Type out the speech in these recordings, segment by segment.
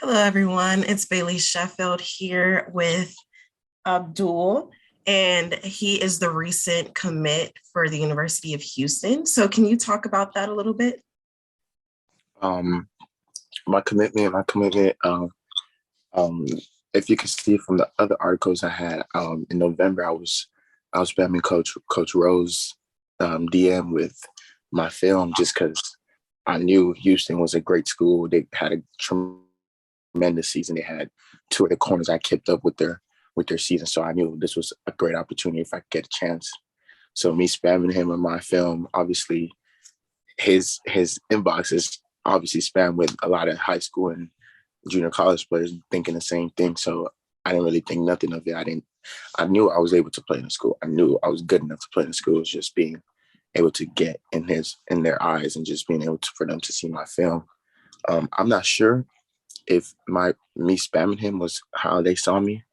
Hello, everyone. It's Bailey Sheffield here with Abdul, and he is the recent commit for the University of Houston. So, can you talk about that a little bit? Um, my commitment. Um, if you can see from the other articles I had, in November, I was spamming Coach Rose DM with my film just because I knew Houston was a great school. They had a tremendous season. They had two of the corners I kept up with their season, so I knew this was a great opportunity if I could get a chance. So me spamming him on my film, obviously his inbox is obviously spammed with a lot of high school and junior college players thinking the same thing. So I didn't really think nothing of it. I knew I was able to play in the school. I knew I was good enough to play in the school. It was just being able to get in their eyes and just being able to, for them to see my film. I'm not sure if my me spamming him was how they saw me.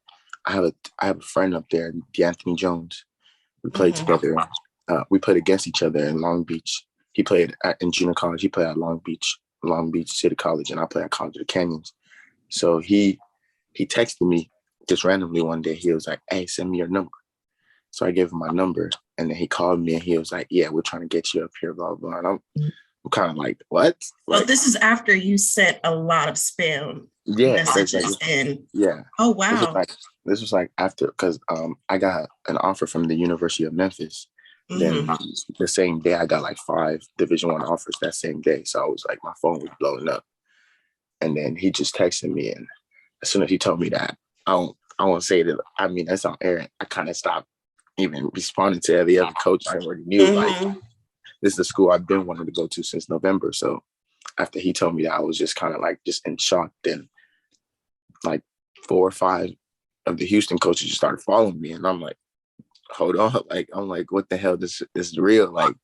I have a friend up there, D'Anthony Jones. We played Mhm. together. We played against each other in Long Beach. He played in junior college. He played at Long Beach City College, and I played at College of the Canyons. So he texted me just randomly one day. He was like, "Hey, send me your number." So I gave him my number, and then he called me, and he was like, "Yeah, we're trying to get you up here, blah blah." And I'm kind of like, "What?" So, Like, this is after you sent a lot of spam yeah, that's like, messages in. yeah. Oh, This was wow. like this was like after because I got an offer from the University of Memphis. Then Hmm. the same day I got like five Division I offers that same day. So I was like, my phone was blowing up. And then he just texted me, and as soon as he told me that, I won't say that. I mean, that's on air. I kind of stopped even responding to every other coach. I already knew like Hmm. this is the school I've been wanting to go to since November. So after he told me that, I was just kind of like just in shock. Then like four or five of the Houston coaches just started following me, and I'm like, hold on, like I'm like, what the hell? This is real, like.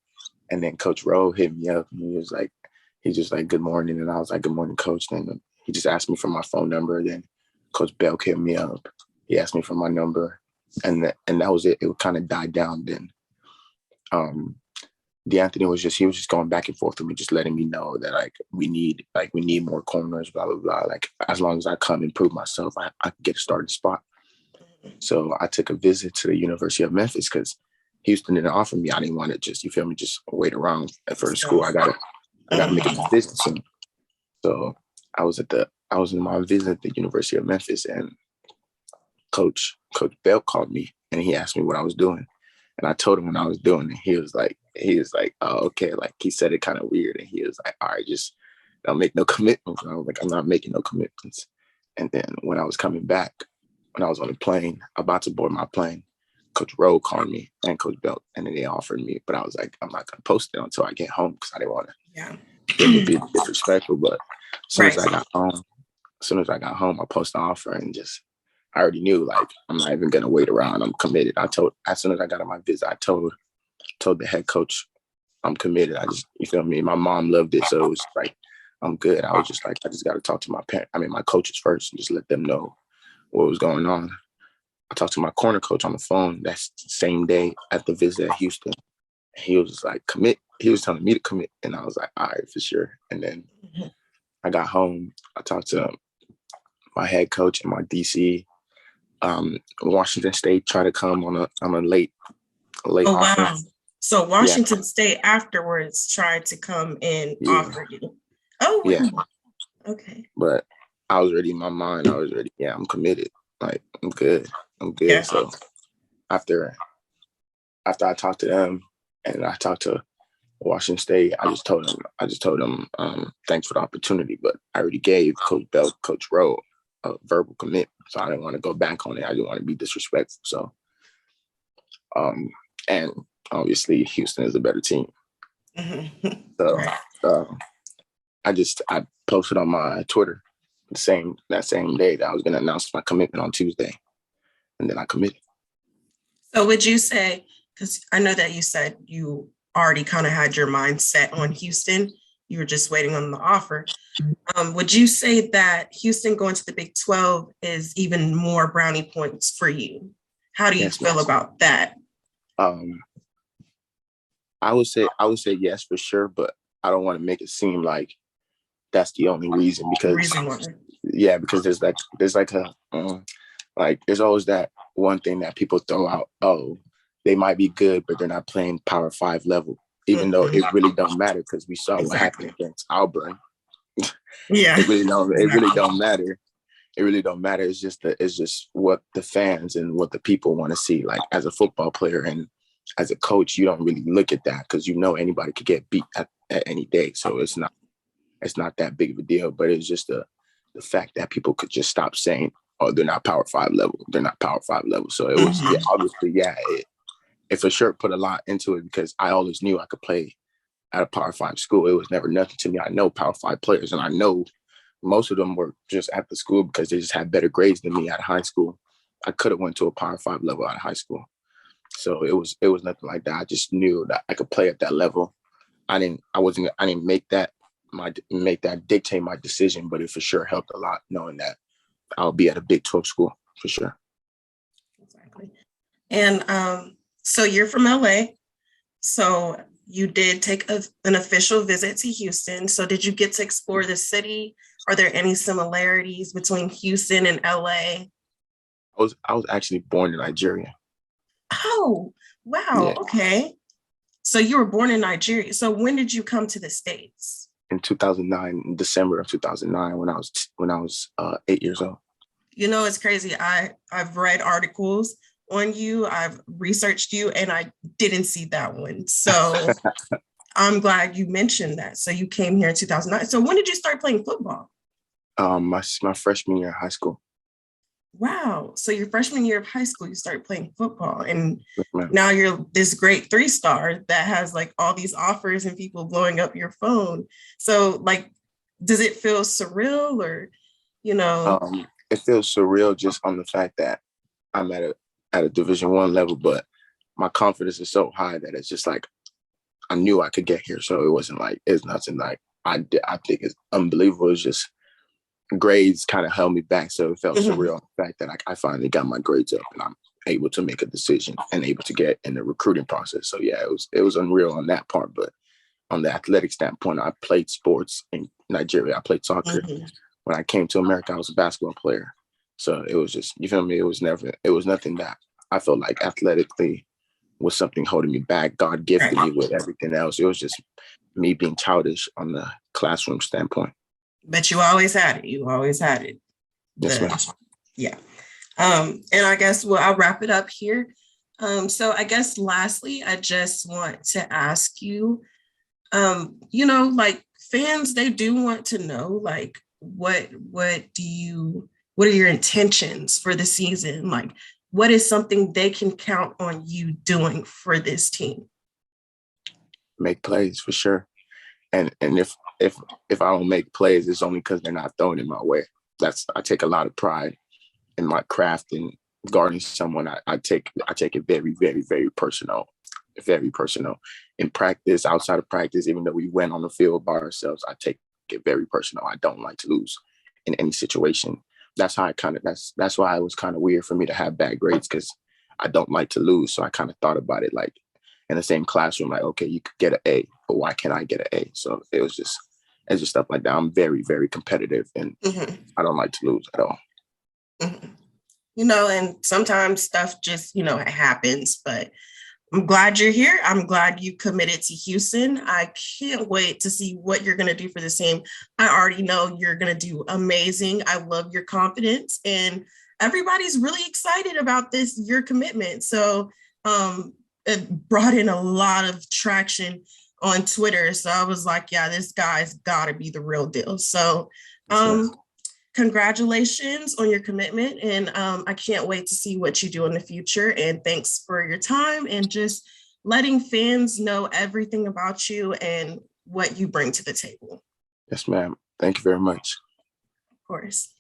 And then Coach Rowe hit me up, and he just like, good morning, and I was like, good morning, Coach. Then he just asked me for my phone number. Then Coach Bell hit me up. He asked me for my number, and that was it. It kind of died down. Then um, D'Anthony he was just going back and forth with me, just letting me know that we need more corners, blah blah blah. Like as long as I come and prove myself, I can get a starting spot. So I took a visit to the University of Memphis because Houston didn't offer me. I didn't want to just, you feel me, just wait around for the school. So, I gotta make a mhm. decision soon. So I was in my visit at the University of Memphis, and Coach Bell called me, and he asked me what I was doing. And I told him what I was doing, and he was like, oh, okay. Like he said it kind of weird. And he was like, all right, just don't make no commitments. And I was like, I'm not making no commitments. And then when I was coming back, when I was on the plane, about to board my plane, Coach Rowe called me and Coach Belt, and then they offered me. But I was like, I'm not gonna post it until I get home because I didn't want to Yeah. feel it be disrespectful. But Right. as soon as I got home, I posted the offer and just I already knew like I'm not even gonna wait around. I'm committed. I told as soon as I got on my visit, I told the head coach I'm committed. I just you feel me. My mom loved it, so it was like I'm good. I was just like I just got to talk to my coaches first and just let them know what was going on. I talked to my corner coach on the phone that same day at the visit at Houston. He was like, commit. He was telling me to commit. And I was like, all right, for sure. And then Mhm. I got home. I talked to my head coach and my DC. Washington State tried to come on a late Oh, offer. wow. So, Yeah, Washington State afterwards tried to come and yeah, offer you. Oh, yeah. wow. Okay. But I was ready in my mind. I was ready. Yeah, I'm committed. Like, I'm good. I'm good. Yeah. So after I talked to them and I talked to Washington State, I just told them, thanks for the opportunity, but I already gave Coach Bell, Coach Rowe a verbal commitment, so I didn't want to go back on it. I didn't want to be disrespectful. So, um, and obviously Houston is a better team. Mhm. So, Right. uh, I posted on my Twitter that same day that I was going to announce my commitment on Tuesday, and then I committed. So would you say, because I know that you said you already kind of had your mind set on Houston, you were just waiting on the offer. Would you say that Houston going to the Big 12 is even more brownie points for you? How do you Yes, feel about that? um, I would say yes for sure, but I don't want to make it seem like that's the only reason The because reason why? yeah, because there's always that one thing that people throw out. Oh, they might be good, but they're not playing Power 5 level, even though it really don't matter because we saw what happened Exactly. against Auburn. Yeah. It really Exactly. don't matter. It really don't matter. It's just what the fans and what the people want to see. Like as a football player and as a coach, you don't really look at that because you know anybody could get beat at any day. So it's not that big of a deal. But it's just the fact that people could just stop saying, "Oh, they're not Power 5 level. They're not Power 5 level." So it was, yeah, Mhm. obviously, yeah, it for sure put a lot into it because I always knew I could play at a Power 5 school. It was never nothing to me. I know Power 5 players, and I know most of them were just at the school because they just had better grades than me at high school. I could have went to a Power 5 level out of high school. So it was nothing like that. I just knew that I could play at that level. I didn't make that dictate my decision, but it for sure helped a lot knowing that I'll be at a Big 12 school for sure. Exactly. And so you're from LA. So you did take an official visit to Houston. So did you get to explore the city? Are there any similarities between Houston and LA? I was actually born in Nigeria. Oh, wow. Yeah, Okay. So you were born in Nigeria. So when did you come to the States? in 2009, in December of 2009, when I was 8 years old. You know, it's crazy. I've read articles on you, I've researched you, and I didn't see that one. So I'm glad you mentioned that. So you came here in 2009. So when did you start playing football? My freshman year of high school. Wow. So your freshman year of high school, you started playing football. And Yes, ma'am. now you're this great 3-star that has like all these offers and people blowing up your phone. So like, does it feel surreal or, you know? It feels surreal just on the fact that I'm at a Division 1 level, but my confidence is so high that it's just like I knew I could get here. So it wasn't like it's nothing like I think it's unbelievable. It's just grades kind of held me back, so it felt Mhm. surreal. The fact that I finally got my grades up and I'm able to make a decision and able to get in the recruiting process. So yeah, it was unreal on that part. But on the athletic standpoint, I played sports in Nigeria. I played soccer. Mhm. When I came to America, I was a basketball player. So it was just, you feel me? It was nothing that I felt like athletically was something holding me back. God gifted Right. me with everything else. It was just me being childish on the classroom standpoint. But you always had it. You always had it. Yes, ma'am. Yeah. And I guess I'll wrap it up here. So I guess lastly, I just want to ask you, like fans, they do want to know, like, what are your intentions for the season? Like, what is something they can count on you doing for this team? Make plays for sure. And if I don't make plays, it's only because they're not throwing it my way. I take a lot of pride in my craft and guarding someone. I take it very, very, very personal. Very personal. In practice, outside of practice, even though we went on the field by ourselves, I take it very personal. I don't like to lose in any situation. That's how that's why it was kind of weird for me to have bad grades because I don't like to lose. So I kind of thought about it like in the same classroom, like, okay, you could get an A, but why can't I get an A? So it's just stuff like that. I'm very, very competitive and Mhm. I don't like to lose at all. Mhm. And sometimes stuff just, it happens, but I'm glad you're here. I'm glad you committed to Houston. I can't wait to see what you're going to do for the team. I already know you're going to do amazing. I love your confidence, and everybody's really excited about your commitment. So it brought in a lot of traction on Twitter. So I was like, yeah, this guy's got to be the real deal. So Yes, ma'am. congratulations on your commitment. And I can't wait to see what you do in the future. And thanks for your time and just letting fans know everything about you and what you bring to the table. Yes, ma'am. Thank you very much. Of course.